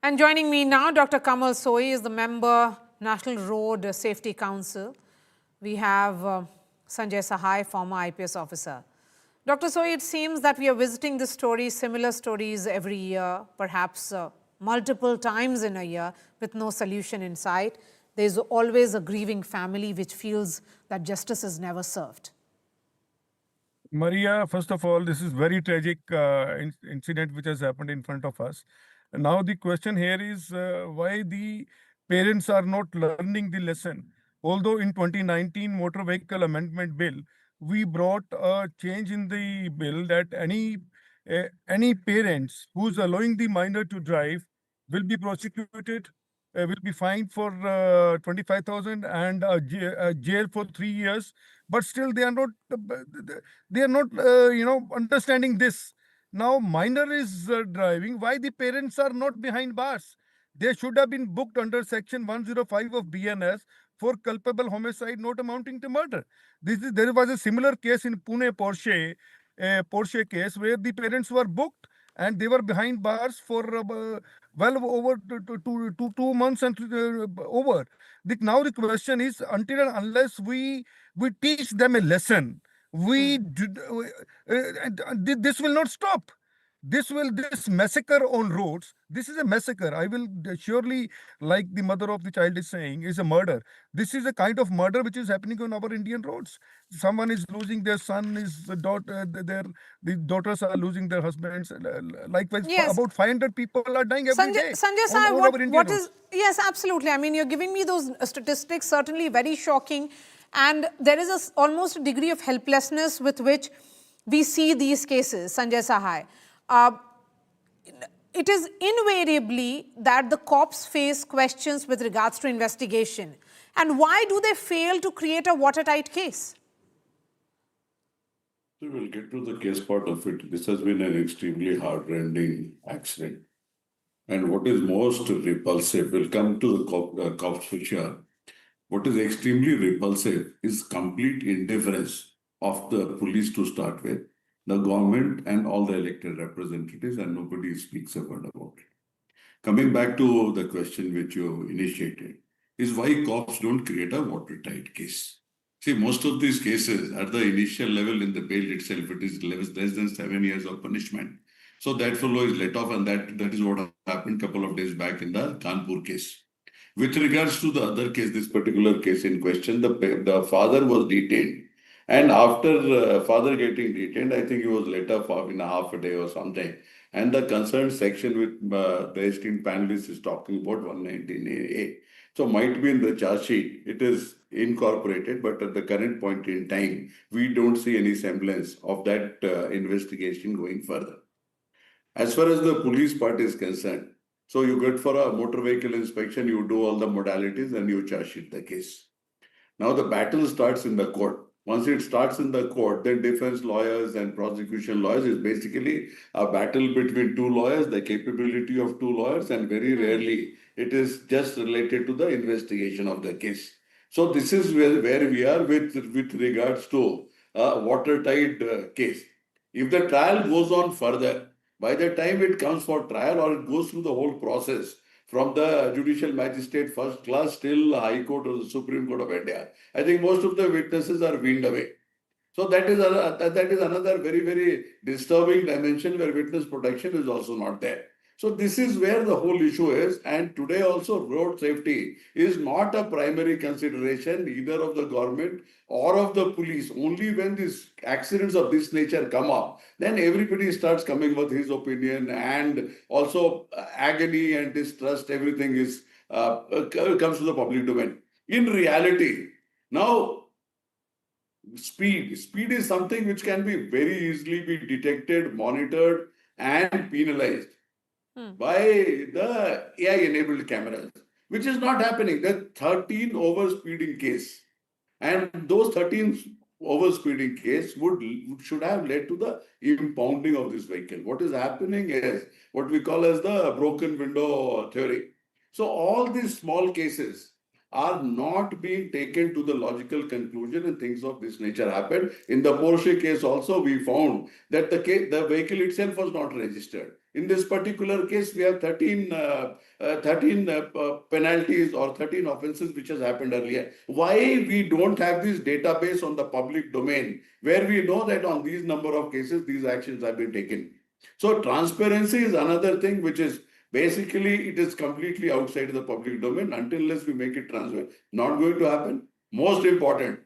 And joining me now, Dr. Kamal Soi is the member, National Road Safety Council. We have Sanjay Sahay, former IPS officer. Dr. Soi, it seems that we are visiting this story, similar stories every year, perhaps multiple times in a year, with no solution in sight. There's always a grieving family which feels that justice is never served. Marya, first of all, this is very tragic incident which has happened in front of us. Now the question here is why the parents are not learning the lesson. Although in 2019 Motor Vehicle Amendment Bill, we brought a change in the bill that any parents who's allowing the minor to drive will be prosecuted, will be fined for 25,000 and jail for 3 years. But still, they are not understanding this. Now, minor is driving. Why the parents are not behind bars? They should have been booked under Section 105 of BNS for culpable homicide not amounting to murder. There was a similar case in Pune Porsche case where the parents were booked and they were behind bars for well over 2 months and over. Now the question is, until and unless we teach them a lesson, this will not stop. This massacre on roads. This is a massacre. I will surely, like the mother of the child is saying, is a murder. This is a kind of murder which is happening on our Indian roads. Someone is losing their son, the daughters are losing their husbands. Likewise, Yes. about 500 people are dying every day. Sanjay Sahay, what is, yes, absolutely. I mean, you're giving me those statistics, certainly very shocking. And there is almost a degree of helplessness with which we see these cases, Sanjay Sahay. It is invariably that the cops face questions with regards to investigation. And why do they fail to create a watertight case? So we'll get to the case part of it. This has been an extremely heart-rending accident. And what is most repulsive, we'll come to the cops for sure. What is extremely repulsive is complete indifference of the police to start with, the government and all the elected representatives, and nobody speaks a word about it. Coming back to the question which you initiated, is why cops don't create a watertight case. See, most of these cases at the initial level in the bail itself, it is less than 7 years of punishment. So that fellow is let off, and that is what happened a couple of days back in the Kanpur case. With regards to the other case, this particular case in question, the father was detained. And after father getting detained, I think he was let off in a half a day or something. And the concerned section with the esteemed panelists is talking about 119A. So might be in the charge sheet, it is incorporated, but at the current point in time, we don't see any semblance of that investigation going further. As far as the police part is concerned, so you get for a motor vehicle inspection, you do all the modalities and you charge sheet the case. Now the battle starts in the court. Once it starts in the court, then defense lawyers and prosecution lawyers is basically a battle between two lawyers, the capability of two lawyers, and very rarely it is just related to the investigation of the case. So this is where we are with regards to a watertight case. If the trial goes on further, by the time it comes for trial or it goes through the whole process, from the judicial magistrate first class till High Court or the Supreme Court of India, I think most of the witnesses are weaned away. So that is another very, very disturbing dimension where witness protection is also not there. So this is where the whole issue is. And today also road safety is not a primary consideration either of the government or of the police. Only when these accidents of this nature come up, then everybody starts coming with his opinion, and also agony and distrust, everything is comes to the public domain. In reality, now speed is something which can be very easily be detected, monitored, and penalized by the AI-enabled cameras, which is not happening. There are 13 overspeeding case, and those 13 overspeeding case should have led to the impounding of this vehicle. What is happening is what we call as the broken window theory. So all these small cases are not being taken to the logical conclusion, and things of this nature happened. In the Porsche case also, we found that the vehicle itself was not registered. In this particular case, we have 13 penalties or 13 offenses which has happened earlier. Why we don't have this database on the public domain where we know that on these number of cases, these actions have been taken? So transparency is another thing which is basically it is completely outside the public domain until unless we make it transparent. Not going to happen. Most important,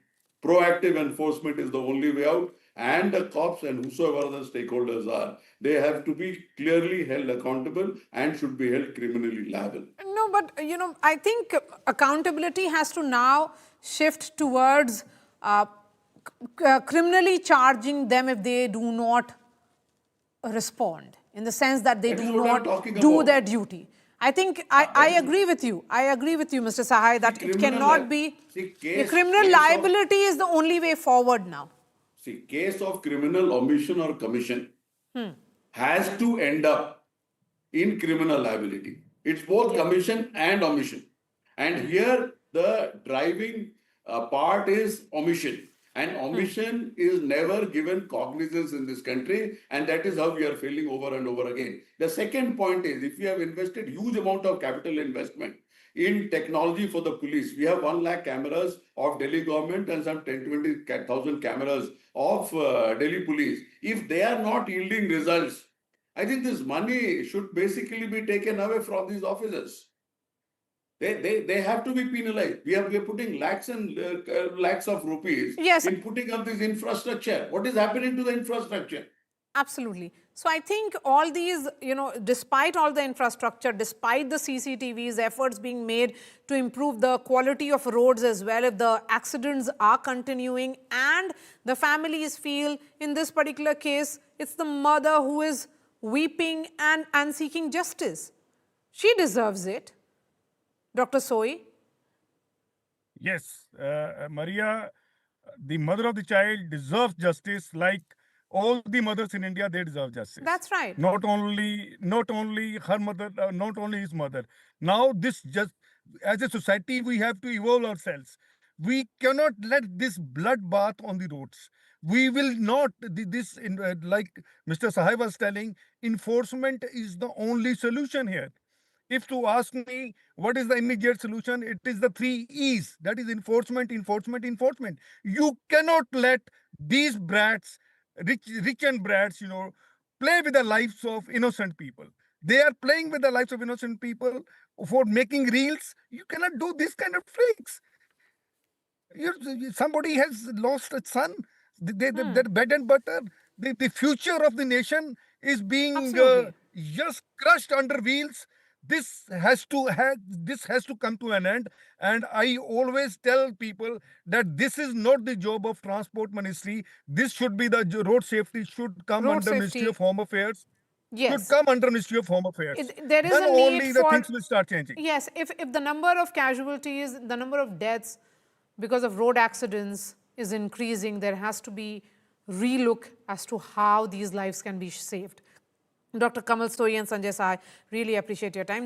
proactive enforcement is the only way out. And the cops and whosoever the stakeholders are, they have to be clearly held accountable and should be held criminally liable. No, but I think accountability has to now shift towards criminally charging them if they do not respond, in the sense that they That is do what I'm not talking do about. their duty. I think I agree with you. I agree with you, Mr. Sahay, that it cannot be. The criminal liability is the only way forward now. See, case of criminal omission or commission has to end up in criminal liability. It's both commission and omission. And here the driving part is omission. And omission is never given cognizance in this country. And that is how we are failing over and over again. The second point is, if we have invested huge amount of capital investment in technology for the police, we have 1 lakh cameras of Delhi government and some 10-20,000 cameras of Delhi police. If they are not yielding results, I think this money should basically be taken away from these officers. They have to be penalized. We are putting lakhs and lakhs of rupees in putting up this infrastructure. What is happening to the infrastructure? Absolutely. So I think all these, despite all the infrastructure, despite the CCTVs, efforts being made to improve the quality of roads as well, if the accidents are continuing and the families feel, in this particular case, it's the mother who is weeping and seeking justice. She deserves it. Dr. Soi? Yes, Maria, the mother of the child deserves justice like all the mothers in India, they deserve justice. That's right. Not only her mother, not only his mother. Now, as a society, we have to evolve ourselves. We cannot let this bloodbath on the roads. We will not, like Mr. Sahay was telling, enforcement is the only solution here. If to ask me what is the immediate solution, it is the 3 E's. That is enforcement, enforcement, enforcement. You cannot let these brats, rich and brats, play with the lives of innocent people. They are playing with the lives of innocent people for making reels. You cannot do this kind of tricks. Somebody has lost a son, their bread and butter. The future of the nation is being just crushed under wheels. This has to come to an end. And I always tell people that this is not the job of Transport Ministry. This should be the road safety should come under Ministry of Home Affairs. Yes. Should come under Ministry of Home Affairs. There is then a need only the things will start changing. Yes, if the number of casualties, the number of deaths because of road accidents is increasing, there has to be relook as to how these lives can be saved. Dr. Kamal Soi and Sanjay Sahay, really appreciate your time.